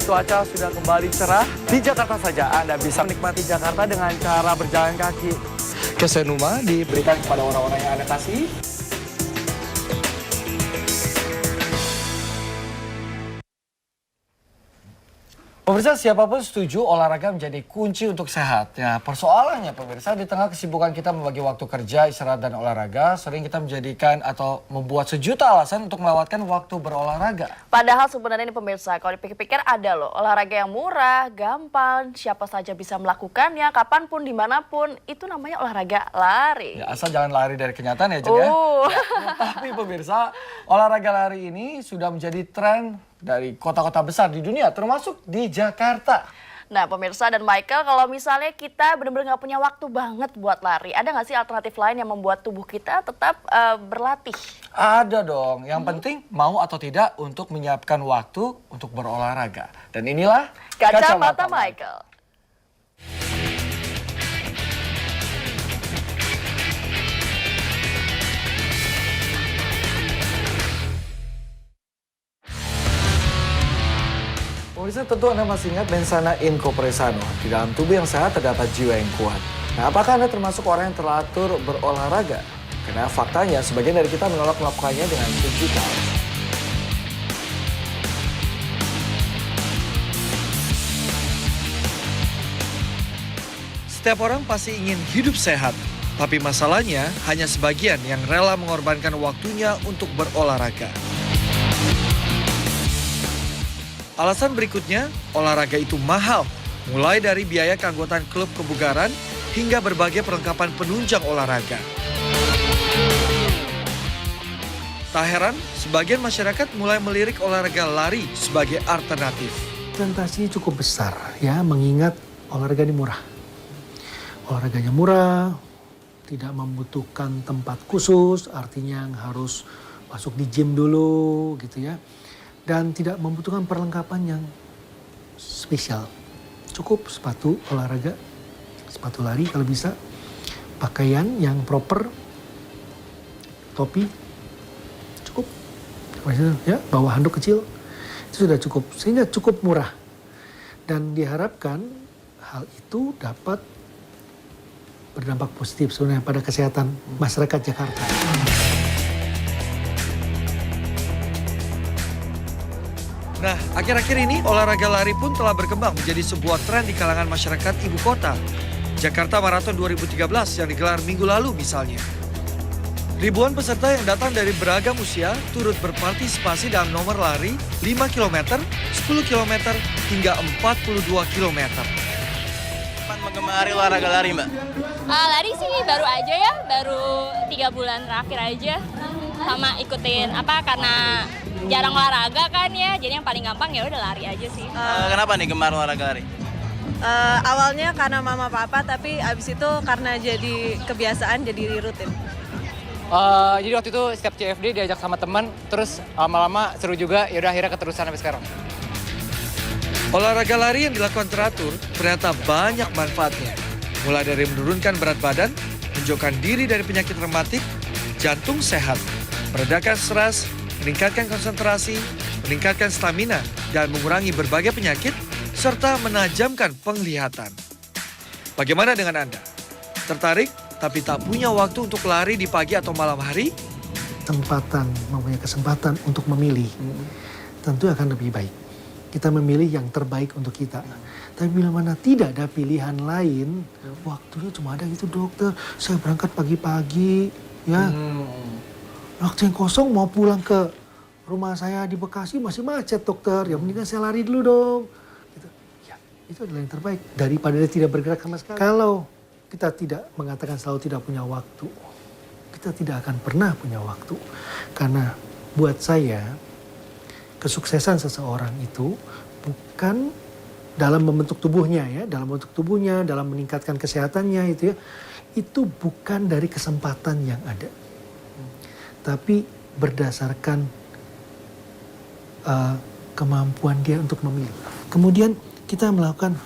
cuaca sudah kembali cerah. Di Jakarta saja Anda bisa menikmati Jakarta dengan cara berjalan kaki. Kesenuma diberikan kepada orang-orang yang Anda kasih. Pemirsa, siapapun setuju olahraga menjadi kunci untuk sehat. Ya, persoalannya pemirsa, di tengah kesibukan kita membagi waktu kerja, istirahat, dan olahraga, sering kita menjadikan atau membuat sejuta alasan untuk melewatkan waktu berolahraga. Padahal sebenarnya ini pemirsa, kalau dipikir-pikir ada loh olahraga yang murah, gampang, siapa saja bisa melakukannya, kapanpun, dimanapun, itu namanya olahraga lari. Ya, asal jangan lari dari kenyataan ya, Jen ya. Tapi pemirsa, olahraga lari ini sudah menjadi tren dari kota-kota besar di dunia, termasuk di Jakarta. Nah pemirsa dan Michael, kalau misalnya kita benar-benar nggak punya waktu banget buat lari, ada nggak sih alternatif lain yang membuat tubuh kita tetap berlatih? Ada dong, yang penting mau atau tidak untuk menyiapkan waktu untuk berolahraga. Dan inilah Kacamata Michael. Pemirsa, tentu Anda masih ingat mensana in corpore sano. Di dalam tubuh yang sehat terdapat jiwa yang kuat. Nah, apakah Anda termasuk orang yang teratur berolahraga? Karena faktanya sebagian dari kita menolak melakukannya dengan sejuta alasan. Setiap orang pasti ingin hidup sehat. Tapi masalahnya hanya sebagian yang rela mengorbankan waktunya untuk berolahraga. Alasan berikutnya, olahraga itu mahal. Mulai dari biaya keanggotaan klub kebugaran hingga berbagai perlengkapan penunjang olahraga. Tak heran, sebagian masyarakat mulai melirik olahraga lari sebagai alternatif. Tentasinya cukup besar ya, mengingat olahraga ini murah. Olahraganya murah, tidak membutuhkan tempat khusus, artinya harus masuk di gym dulu gitu ya. Dan tidak membutuhkan perlengkapan yang spesial. Cukup sepatu olahraga, sepatu lari kalau bisa, pakaian yang proper, topi, cukup. Ya, bawa handuk kecil, itu sudah cukup. Sehingga cukup murah. Dan diharapkan hal itu dapat berdampak positif sebenarnya pada kesehatan masyarakat Jakarta. Nah, akhir-akhir ini olahraga lari pun telah berkembang menjadi sebuah tren di kalangan masyarakat ibu kota. Jakarta Marathon 2013 yang digelar minggu lalu misalnya. Ribuan peserta yang datang dari beragam usia turut berpartisipasi dalam nomor lari 5 km, 10 km, hingga 42 km. Kapan menggemari olahraga lari, Mbak? Lari sih baru aja ya, baru 3 bulan terakhir aja. Sama ikutin karena jarang olahraga kan ya, jadi yang paling gampang ya udah lari aja sih. Kenapa nih gemar olahraga lari? Awalnya karena mama papa, tapi abis itu karena jadi kebiasaan, jadi rutin. Jadi waktu itu setiap CFD diajak sama teman, terus lama-lama seru juga, ya udah akhirnya keterusan sampai sekarang. Olahraga lari yang dilakukan teratur ternyata banyak manfaatnya. Mulai dari menurunkan berat badan, menjauhkan diri dari penyakit rematik, jantung sehat, meredakan stres, meningkatkan konsentrasi, meningkatkan stamina, dan mengurangi berbagai penyakit, serta menajamkan penglihatan. Bagaimana dengan Anda? Tertarik tapi tak punya waktu untuk lari di pagi atau malam hari? Mempunyai kesempatan untuk memilih, tentu akan lebih baik. Kita memilih yang terbaik untuk kita. Tapi bila mana tidak ada pilihan lain, waktunya cuma ada gitu, dokter. Saya berangkat pagi-pagi, ya. Waktu yang kosong mau pulang ke rumah saya di Bekasi masih macet, dokter. Ya mendingan saya lari dulu dong. Gitu. Ya, itu adalah yang terbaik daripada dia tidak bergerak sama sekali. Kalau kita tidak mengatakan selalu tidak punya waktu, kita tidak akan pernah punya waktu. Karena buat saya, kesuksesan seseorang itu bukan dalam membentuk tubuhnya ya, dalam meningkatkan kesehatannya itu ya, itu bukan dari kesempatan yang ada, tapi berdasarkan kemampuan dia untuk memilih. Kemudian kita melakukan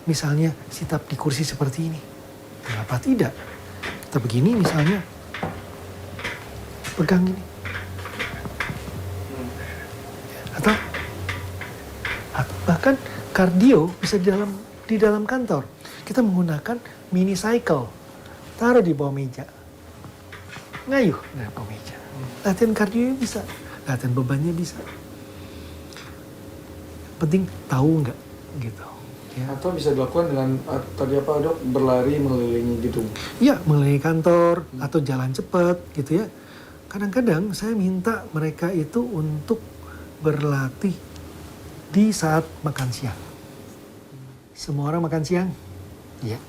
misalnya sit up di kursi seperti ini, kenapa tidak? Kita begini misalnya, pegang ini. Bahkan kardio bisa di dalam kantor. Kita menggunakan mini cycle, taruh di bawah meja, ngayuh dari bawah meja. Latihan kardio bisa, latihan bebannya bisa. Penting tahu nggak gitu. Ya. Atau bisa dilakukan dengan tadi apa dok, berlari mengelilingi gedung. Ya, mengelilingi kantor atau jalan cepat gitu ya. Kadang-kadang saya minta mereka itu untuk berlatih di saat makan siang. Semua orang makan siang? Iya.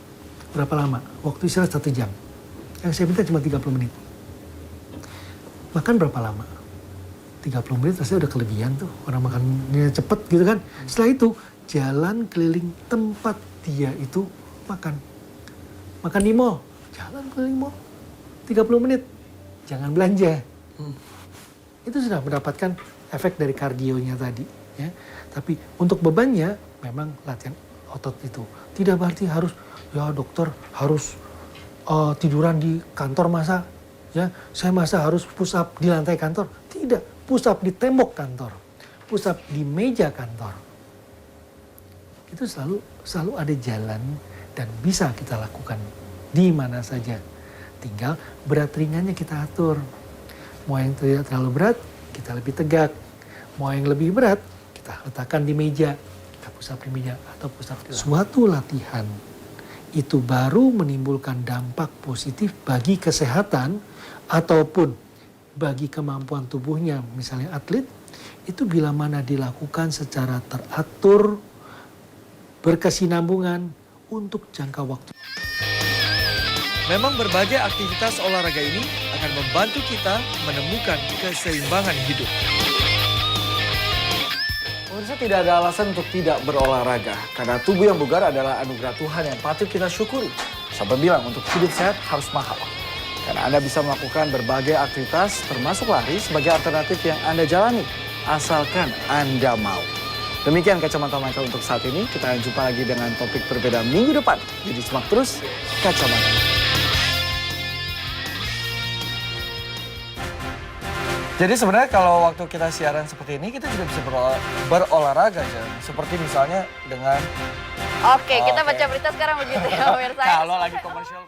Berapa lama? Waktu istirahat 1 jam. Yang saya minta cuma 30 menit. Makan berapa lama? 30 menit rasanya udah kelebihan tuh. Orang makannya cepet gitu kan. Setelah itu, jalan keliling tempat dia itu makan. Makan di mall. Jalan keliling mall. 30 menit. Jangan belanja. Itu sudah mendapatkan efek dari kardionya tadi. Ya. Tapi untuk bebannya, memang latihan otot itu. Tidak berarti harus, ya dokter harus tiduran di kantor masa. Ya, saya masa harus push up di lantai kantor. Tidak, push up di tembok kantor. Push up di meja kantor. Itu selalu ada jalan dan bisa kita lakukan di mana saja. Tinggal berat ringannya kita atur. Mau yang tidak terlalu berat, kita lebih tegak. Mau yang lebih berat, kita letakkan di meja. Kita push up di meja atau push up di lantai. Suatu latihan itu baru menimbulkan dampak positif bagi kesehatan ataupun bagi kemampuan tubuhnya. Misalnya atlet, itu bila mana dilakukan secara teratur, berkesinambungan untuk jangka waktu. Memang berbagai aktivitas olahraga ini akan membantu kita menemukan keseimbangan hidup. Pemirsa, tidak ada alasan untuk tidak berolahraga. Karena tubuh yang bugar adalah anugerah Tuhan yang patut kita syukuri. Siapa bilang untuk hidup sehat harus mahal. Karena Anda bisa melakukan berbagai aktivitas termasuk lari sebagai alternatif yang Anda jalani. Asalkan Anda mau. Demikian Kacamata Michael untuk saat ini. Kita akan jumpa lagi dengan topik berbeda minggu depan. Jadi simak terus Kacamata. Jadi sebenarnya kalau waktu kita siaran seperti ini, kita juga bisa berolahraga, Jan. Seperti misalnya dengan... Oke, kita baca berita sekarang begitu ya pemirsa. Kalau lagi komersial...